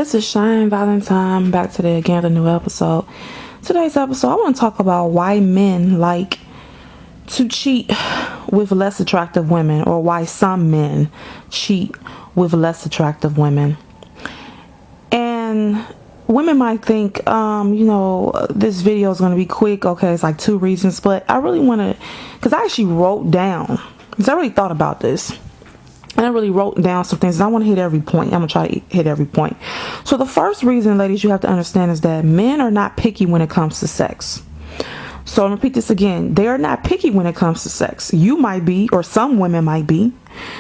This is Shine Valentine, back today again with a new episode. Today's episode, I want to talk about why men like to cheat with less attractive women, or why some men cheat with less attractive women. And women might think, this video is going to be quick. Okay, it's like 2 reasons, but I really want to, because I actually wrote down, because I really thought about this. And I really wrote down some things. I want to hit every point. I'm going to try to hit every point. So the first reason, ladies, you have to understand is that men are not picky when it comes to sex. So I'll repeat this again. They are not picky when it comes to sex. You might be, or some women might be.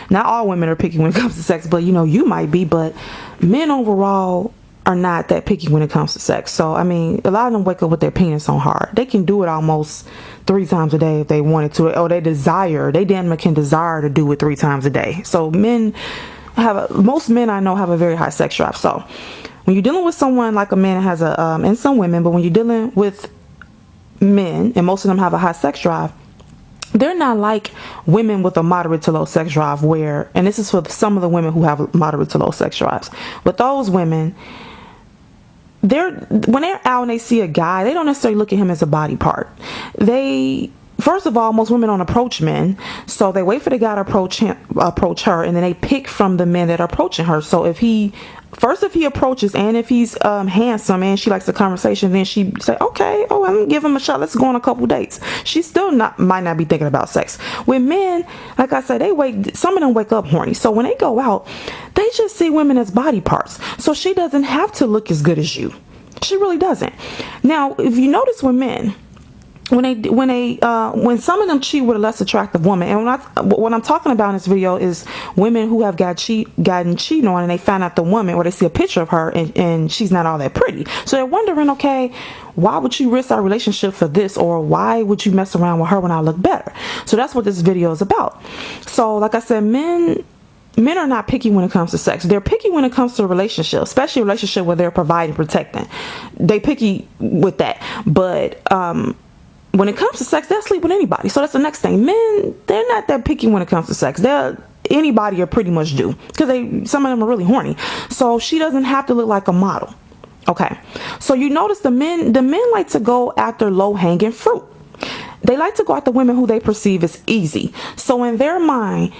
Not all women are picky when it comes to sex, but you might be. But men overall are not that picky when it comes to sex. So, I mean, a lot of them wake up with their penis on hard. They can do it almost 3 times a day if they wanted to, or they damn near can desire to do it 3 times a day. So most men I know have a very high sex drive. So when you're dealing with someone like a man that has and some women, but when you're dealing with men, and most of them have a high sex drive, they're not like women with a moderate to low sex drive and this is for some of the women who have moderate to low sex drives. With those women, when they're out and they see a guy, they don't necessarily look at him as a body part. First of all, most women don't approach men, so they wait for the guy to approach her, and then they pick from the men that are approaching her. So if he approaches, and if he's handsome and she likes the conversation, then she say, okay, I'm gonna give him a shot, let's go on a couple dates. She still might not be thinking about sex. With men, like I said, some of them wake up horny, so when they go out, they just see women as body parts. So she doesn't have to look as good as you. She really doesn't. Now, if you notice with men, when some of them cheat with a less attractive woman, and what I'm talking about in this video is women who have gotten cheated on, and they find out the woman, or they see a picture of her and she's not all that pretty. So they're wondering, okay, why would you risk our relationship for this, or why would you mess around with her when I look better? So that's what this video is about. So like I said, men are not picky when it comes to sex. They're picky when it comes to a relationship, especially a relationship where they're providing, protecting. They picky with that. But when it comes to sex, they'll sleep with anybody. So that's the next thing. Men, they're not that picky when it comes to sex. Anybody will pretty much do, because some of them are really horny. So she doesn't have to look like a model. Okay. So you notice the men like to go after low-hanging fruit. They like to go after women who they perceive as easy. So in their mind,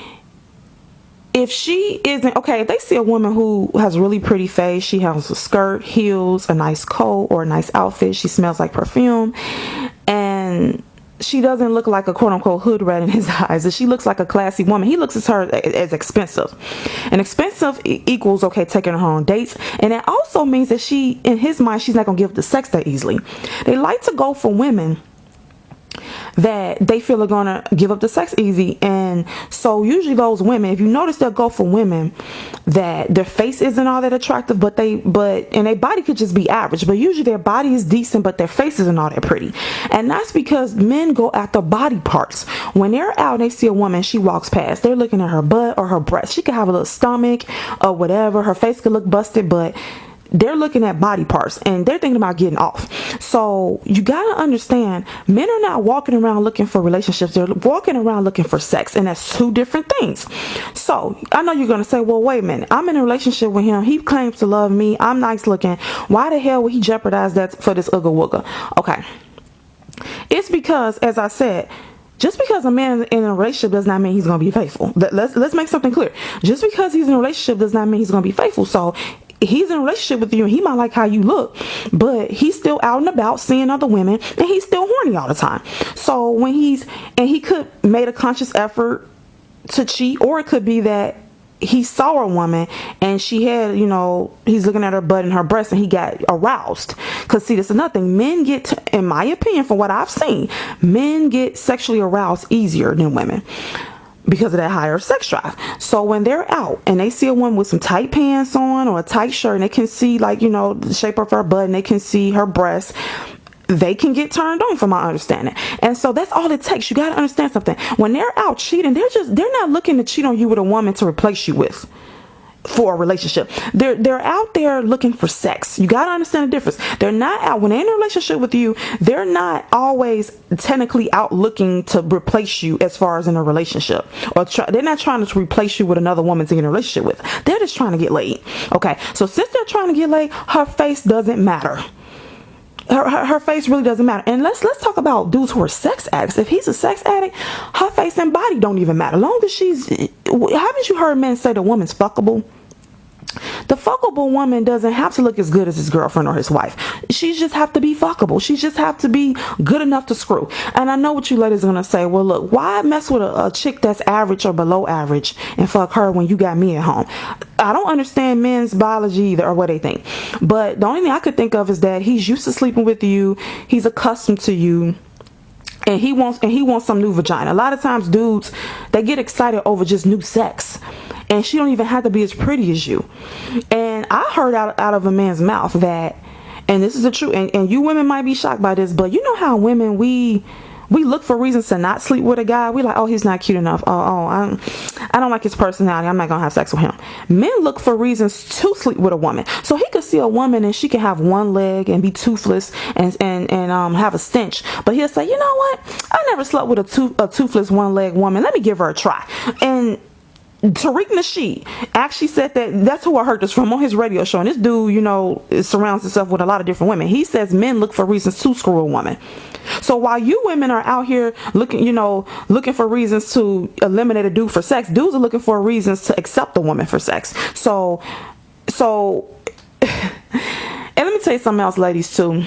if she isn't, okay, if they see a woman who has a really pretty face, she has a skirt, heels, a nice coat, or a nice outfit, she smells like perfume, and she doesn't look like a quote-unquote hood rat in his eyes, and she looks like a classy woman, he looks at her as expensive. And expensive equals, okay, taking her on dates, and that also means that in his mind, she's not going to give up the sex that easily. They like to go for women that they feel are gonna give up the sex easy. And so usually those women, if you notice, they'll go for women that their face isn't all that attractive, and their body could just be average, but usually their body is decent, but their face isn't all that pretty. And that's because men go after body parts. When they're out and they see a woman, she walks past, they're looking at her butt or her breast. She could have a little stomach or whatever, her face could look busted, but they're looking at body parts and they're thinking about getting off. So you gotta understand, men are not walking around looking for relationships. They're walking around looking for sex, and that's 2 different things. So I know you're gonna say, well, wait a minute, I'm in a relationship with him, he claims to love me, I'm nice looking, why the hell would he jeopardize that for this ugga wugga? Okay, it's because, as I said, just because a man is in a relationship does not mean he's going to be faithful. Let's make something clear. Just because he's in a relationship does not mean he's going to be faithful. So he's in a relationship with you and he might like how you look, but he's still out and about seeing other women, and he's still horny all the time. So he could made a conscious effort to cheat, or it could be that he saw a woman and she had, he's looking at her butt and her breast and he got aroused. Because see, this is nothing. Men in my opinion, from what I've seen, men get sexually aroused easier than women because of that higher sex drive. So when they're out and they see a woman with some tight pants on or a tight shirt, and they can see the shape of her butt and they can see her breasts, they can get turned on, from my understanding. And so that's all it takes. You got to understand something. When they're out cheating, they're not looking to cheat on you with a woman to replace you with. for a relationship. They're out there looking for sex. You got to understand the difference. They're not out when they're in a relationship with you. They're not always technically out looking to replace you as far as in a relationship, or they're not trying to replace you with another woman to get in a relationship with. They're just trying to get laid. Okay, so since they're trying to get laid, her face doesn't matter. Her face really doesn't matter. And let's talk about dudes who are sex addicts. If he's a sex addict, her face and body don't even matter. Long as haven't you heard men say the woman's fuckable? The fuckable woman doesn't have to look as good as his girlfriend or his wife. She just have to be fuckable. She just have to be good enough to screw. And I know what you ladies are going to say. Well, look, why mess with a chick that's average or below average and fuck her when you got me at home? I don't understand men's biology either, or what they think. But the only thing I could think of is that he's used to sleeping with you. He's accustomed to you. And he wants some new vagina. A lot of times dudes, they get excited over just new sex. And she don't even have to be as pretty as you. And I heard out of a man's mouth that, and this is the truth, and you women might be shocked by this, but you know how women, we look for reasons to not sleep with a guy. We like, oh, he's not cute enough. I don't like his personality. I'm not gonna have sex with him. Men look for reasons to sleep with a woman. So he could see a woman and she can have one leg and be toothless and have a stench, but he'll say, you know what? I never slept with a toothless one leg woman. Let me give her a try. And Tariq Nasheed actually said that's who I heard this from on his radio show. And this dude, surrounds himself with a lot of different women. He says men look for reasons to screw a woman. So while you women are out here looking for reasons to eliminate a dude for sex, dudes are looking for reasons to accept a woman for sex. So, and let me tell you something else, ladies, too.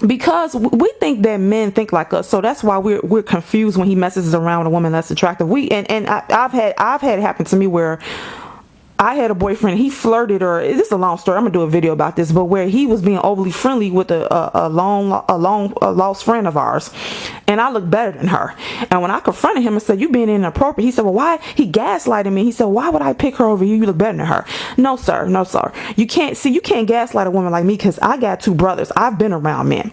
Because we think that men think like us, so that's why we're confused when he messes around with a woman that's attractive. I've had it happen to me where I had a boyfriend, he flirted, or this is a long story, I'm gonna do a video about this, but where he was being overly friendly with a long lost friend of ours, and I looked better than her. And when I confronted him and said, you being inappropriate, he said, well, why? He gaslighted me. He said, why would I pick her over you? You look better than her. No sir. You can't gaslight a woman like me, because I got two brothers. I've been around men.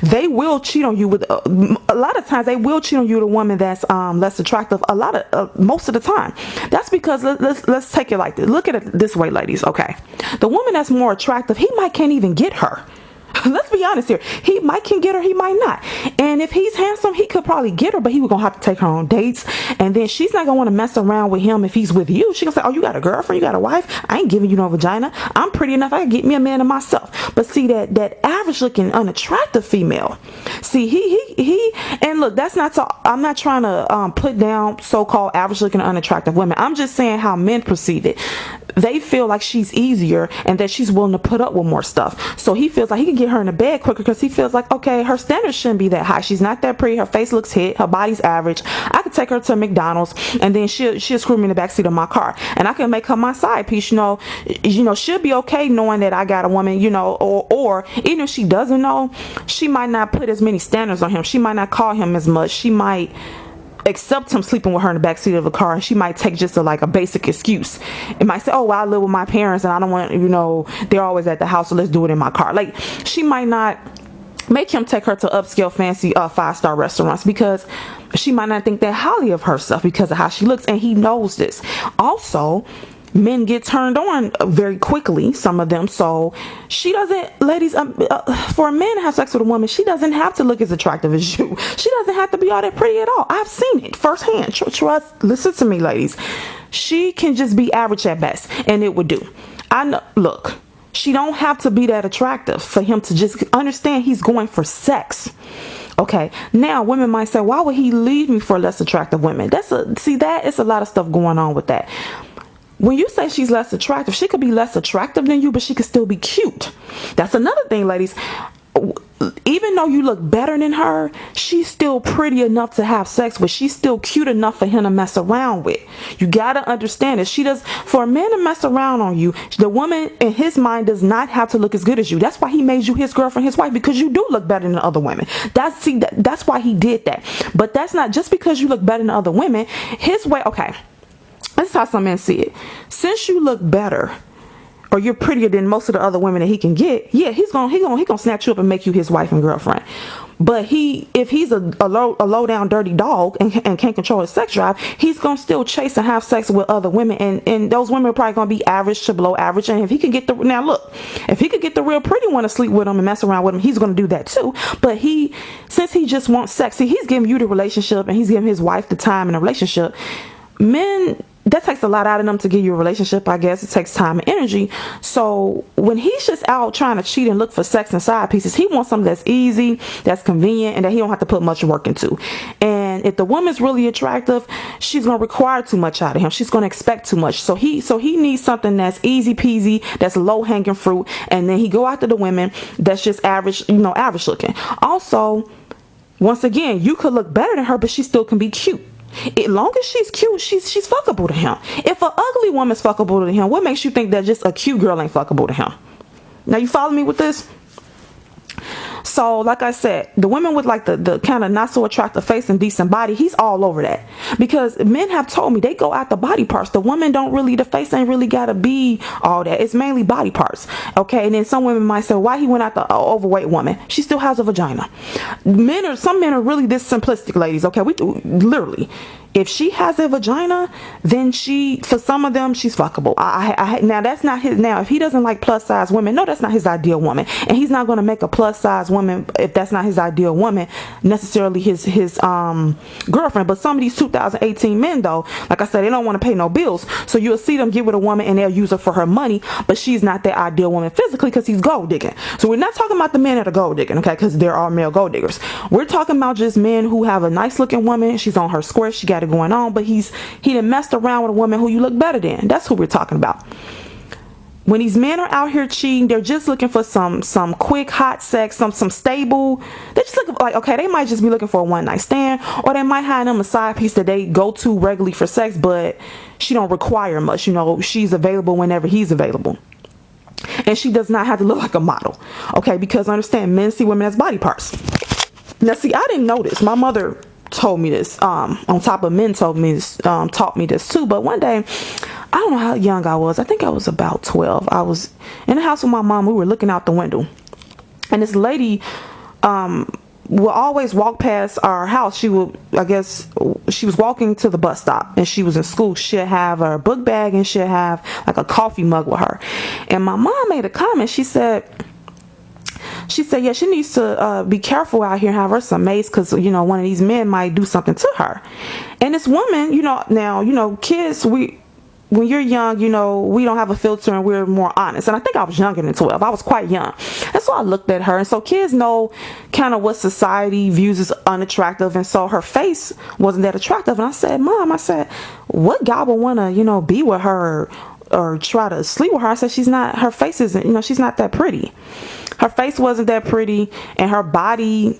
They will cheat on you with a lot of times. They will cheat on you with a woman that's less attractive. Most of the time. That's because let's take it like this. Look at it this way, ladies. Okay, the woman that's more attractive, he can't even get her. Let's be honest here. He can get her, he might not. And if he's handsome, he could probably get her, but he was gonna have to take her on dates. And then she's not gonna want to mess around with him if he's with you. She gonna say, oh, you got a girlfriend, you got a wife, I ain't giving you no vagina. I'm pretty enough, I can get me a man of myself. But see, that average looking unattractive female, see, he and look, that's not so, I'm not trying to put down so-called average looking unattractive women. I'm just saying how men perceive it. They feel like she's easier and that she's willing to put up with more stuff. So he feels like he can get her in the bed quicker, because he feels like, okay, her standards shouldn't be that high. She's not that pretty. Her face looks hit. Her body's average. I could take her to McDonald's and then she'll screw me in the backseat of my car, and I can make her my side piece. She'll be okay knowing that I got a woman, or even if she doesn't know, she might not put as many standards on him. She might not call him as much. She might accept him sleeping with her in the backseat of a car, and she might take just a basic excuse. It might say, oh, well, I live with my parents and I don't want, they're always at the house, so let's do it in my car. Like, she might not make him take her to upscale fancy 5-star restaurants, because she might not think that highly of herself because of how she looks, and he knows this. Also, men get turned on very quickly, some of them. So she doesn't, ladies, for a man to have sex with a woman, she doesn't have to look as attractive as you. She doesn't have to be all that pretty at all. I've seen it firsthand. Trust, listen to me, ladies. She can just be average at best, and it would do. I know, look, she don't have to be that attractive for him to just understand he's going for sex. Okay, now women might say, why would he leave me for less attractive women? It's a lot of stuff going on with that. When you say she's less attractive, she could be less attractive than you, but she could still be cute. That's another thing, ladies. Even though you look better than her, she's still pretty enough to have sex with. She's still cute enough for him to mess around with. You gotta understand it. For a man to mess around on you, the woman in his mind does not have to look as good as you. That's why he made you his girlfriend, his wife, because you do look better than other women. That's why he did that. But that's not just because you look better than other women. His way, okay. That's how some men see it. Since you look better, or you're prettier than most of the other women that he can get, yeah, he's gonna snatch you up and make you his wife and girlfriend. But if he's a low down dirty dog and can't control his sex drive, he's gonna still chase and have sex with other women, and those women are probably gonna be average to below average. And if he could get if he could get the real pretty one to sleep with him and mess around with him, he's gonna do that too. But since he just wants sex, see, he's giving you the relationship and he's giving his wife the time in a relationship. Men, that takes a lot out of them to give you a relationship. I guess it takes time and energy. So when he's just out trying to cheat and look for sex and side pieces, he wants something that's easy, that's convenient, and that he don't have to put much work into. And if the woman's really attractive, she's gonna require too much out of him. She's gonna expect too much. So he needs something that's easy peasy, that's low hanging fruit, and then he go after the women that's just average, average looking. Also, once again, you could look better than her, but she still can be cute. As long as she's cute, she's fuckable to him. If an ugly woman's fuckable to him, what makes you think that just a cute girl ain't fuckable to him? Now, you follow me with this? So, like I said, the women with like the kind of not so attractive face and decent body, he's all over that. Because men have told me they go out the body parts. The woman the face ain't really gotta be all that. It's mainly body parts. Okay, and then some women might say, why he went out the overweight woman? She still has a vagina. Some men are really this simplistic, ladies. Okay, we literally. If she has a vagina, then for some of them, she's fuckable. Now, that's not his. Now, if he doesn't like plus size women, no, that's not his ideal woman. And he's not going to make a plus size woman, if that's not his ideal woman, necessarily his girlfriend. But some of these 2018 men, though, like I said, they don't want to pay no bills. So you'll see them get with a woman and they'll use her for her money, but she's not their ideal woman physically because he's gold digging. So we're not talking about the men that are gold digging, okay, because there are male gold diggers. We're talking about just men who have a nice looking woman. She's on her square. She got it going on, but he done messed around with a woman who you look better than. That's who we're talking about. When these men are out here cheating, they're just looking for some quick hot sex, some stable. They're just looking like, okay, they might just be looking for a one night stand, or they might have them a side piece that they go to regularly for sex, but she don't require much. She's available whenever he's available. And she does not have to look like a model. Okay, because understand, men see women as body parts. Now see, I didn't know this. My mother told me this, on top of men taught me this too. But one day, I don't know how young I was. I think I was about 12. I was in the house with my mom. We were looking out the window, and this lady will always walk past our house. She was walking to the bus stop, and she was in school. She'll have her book bag and she'll have like a coffee mug with her. And my mom made a comment. She said, yeah, she needs to be careful out here and have her some mates, because, one of these men might do something to her. And this woman, now, kids, when you're young, we don't have a filter and we're more honest. And I think I was younger than 12. I was quite young. And so I looked at her. And so kids know kind of what society views as unattractive. And so her face wasn't that attractive. And I said, Mom, what guy would want to, be with her or try to sleep with her? I said, her face isn't, she's not that pretty. Her face wasn't that pretty, and her body,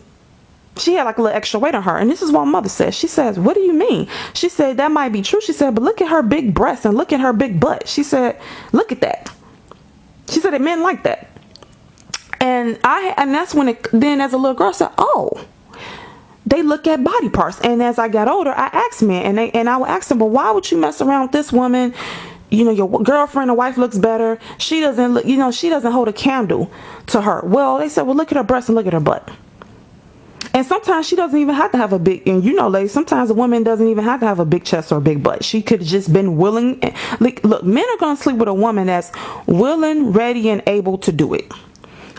she had like a little extra weight on her. And this is what my mother said. She says, what do you mean? She said, that might be true. She said, but look at her big breasts and look at her big butt. She said, look at that. She said that men like that. And that's when then as a little girl, I said, oh, they look at body parts. And as I got older, I asked men, and I would ask them, but why would you mess around with this woman? Your girlfriend or wife looks better. She doesn't look, she doesn't hold a candle to her. Well, they said, well, look at her breasts and look at her butt. And sometimes she doesn't even have to have a big, and ladies, sometimes a woman doesn't even have to have a big chest or a big butt. She could have just been willing. Look, men are going to sleep with a woman that's willing, ready, and able to do it.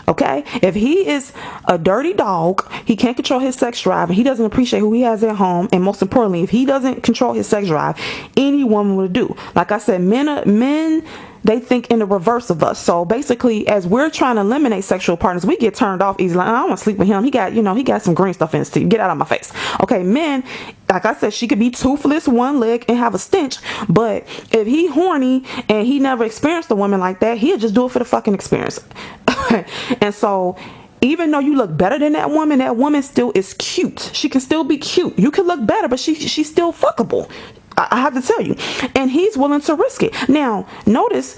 Okay, if he is a dirty dog, he can't control his sex drive, and he doesn't appreciate who he has at home, and most importantly, if he doesn't control his sex drive, any woman will do. Like I said, men, they think in the reverse of us. So basically, as we're trying to eliminate sexual partners, we get turned off easily. I don't want to sleep with him. He got some green stuff in his teeth. Get out of my face. Okay, men, like I said, she could be toothless, one leg, and have a stench. But if he horny and he never experienced a woman like that, he'll just do it for the fucking experience. And so, even though you look better than that woman still is cute. She can still be cute. You can look better, but she's still fuckable. I have to tell you. And he's willing to risk it. Now, notice,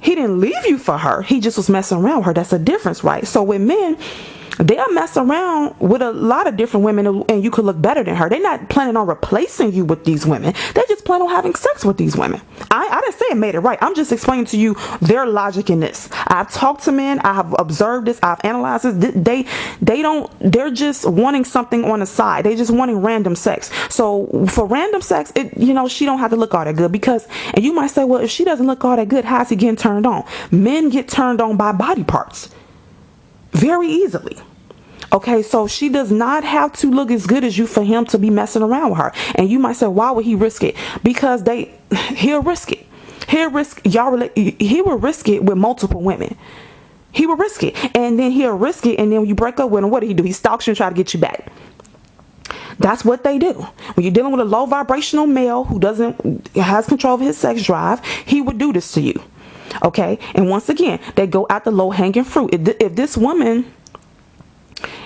he didn't leave you for her. He just was messing around with her. That's a difference, right? So with men, they'll mess around with a lot of different women, and you could look better than her. They're not planning on replacing you with these women. They just plan on having sex with these women. I didn't say it made it right. I'm just explaining to you their logic in this. I've talked to men. I have observed this. I've analyzed this. They're just wanting something on the side. They just wanting random sex. So for random sex, she don't have to look all that good, because, and you might say, well, if she doesn't look all that good, how's he getting turned on? Men get turned on by body parts very easily. Okay, so she does not have to look as good as you for him to be messing around with her. And you might say, why would he risk it? Because he'll risk it. He will risk it with multiple women. He will risk it, and then he'll risk it, and then when you break up with him, what do? He stalks you and try to get you back. That's what they do. When you're dealing with a low vibrational male who has control of his sex drive, he would do this to you. Okay, and once again, they go at the low hanging fruit. If this woman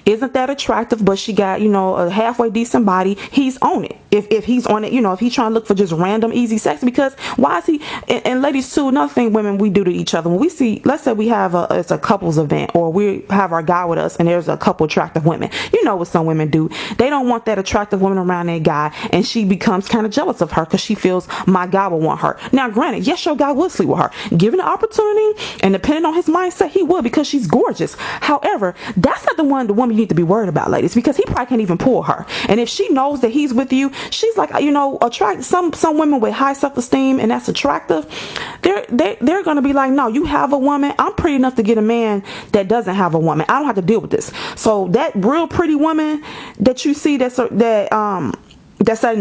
isn't that attractive, but she got, a halfway decent body, he's on it. If he's on it, if he's trying to look for just random easy sex, because why is he, and ladies too, another thing women we do to each other, when we see, let's say we have it's a couples event, or we have our guy with us and there's a couple attractive women, what some women do, they don't want that attractive woman around that guy, and she becomes kind of jealous of her because she feels my guy will want her. Now granted, yes, your guy will sleep with her given the opportunity, and depending on his mindset, he would, because she's gorgeous. However, that's not the woman you need to be worried about, ladies, because he probably can't even pull her. And if she knows that he's with you, she's like, attract some women with high self-esteem, and that's attractive. They're gonna be like, no, you have a woman. I'm pretty enough to get a man that doesn't have a woman. I don't have to deal with this. So that real pretty woman that you see that's at an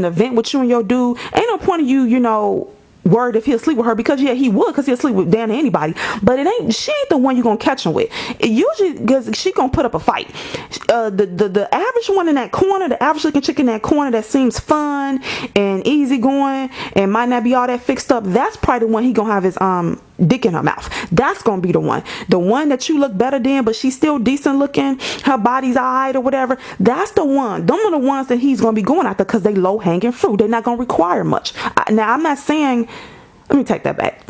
event with you and your dude, ain't no point of you worried if he'll sleep with her, because he would, because he'll sleep with damn anybody, but she ain't the one you're gonna catch him with. Usually, because she gonna put up a fight. The average one in that corner, the average looking chick in that corner that seems fun and easygoing and might not be all that fixed up, that's probably the one he gonna have his dick in her mouth. That's gonna be the one that you look better than, but she's still decent looking, her body's alright or whatever. That's the one. Them are the ones that he's gonna be going after, because they low hanging fruit. They're not gonna require much. Now I'm not saying, let me take that back.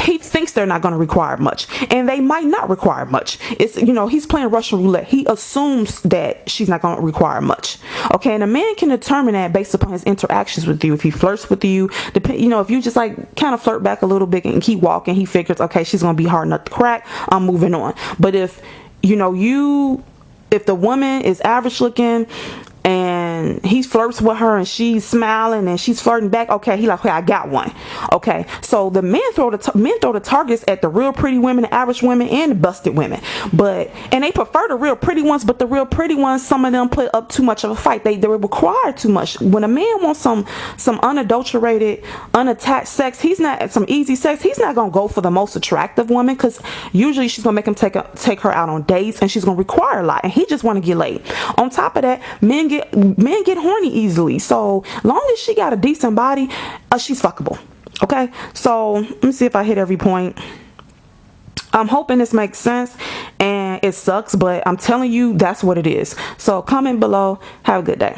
He thinks they're not going to require much, and they might not require much. It's, he's playing Russian roulette. He assumes that she's not going to require much. Okay, and a man can determine that based upon his interactions with you. If he flirts with you, if you just like kind of flirt back a little bit and keep walking, he figures, okay, she's going to be hard nut to crack, I'm moving on. But if if the woman is average looking and he flirts with her and she's smiling and she's flirting back, okay, he like, okay, I got one. Okay, so the men throw the targets at the real pretty women, the average women, and the busted women, and they prefer the real pretty ones. But the real pretty ones, some of them put up too much of a fight. They require too much. When a man wants some unadulterated, unattached sex, he's not some easy sex. He's not gonna go for the most attractive woman, because usually she's gonna make him take her out on dates, and she's gonna require a lot, and he just want to get laid. On top of that, men get horny easily. So long as she got a decent body, she's fuckable. Okay, so let me see if I hit every point. I'm hoping this makes sense, and it sucks, but I'm telling you, that's what it is. So comment below. Have a good day.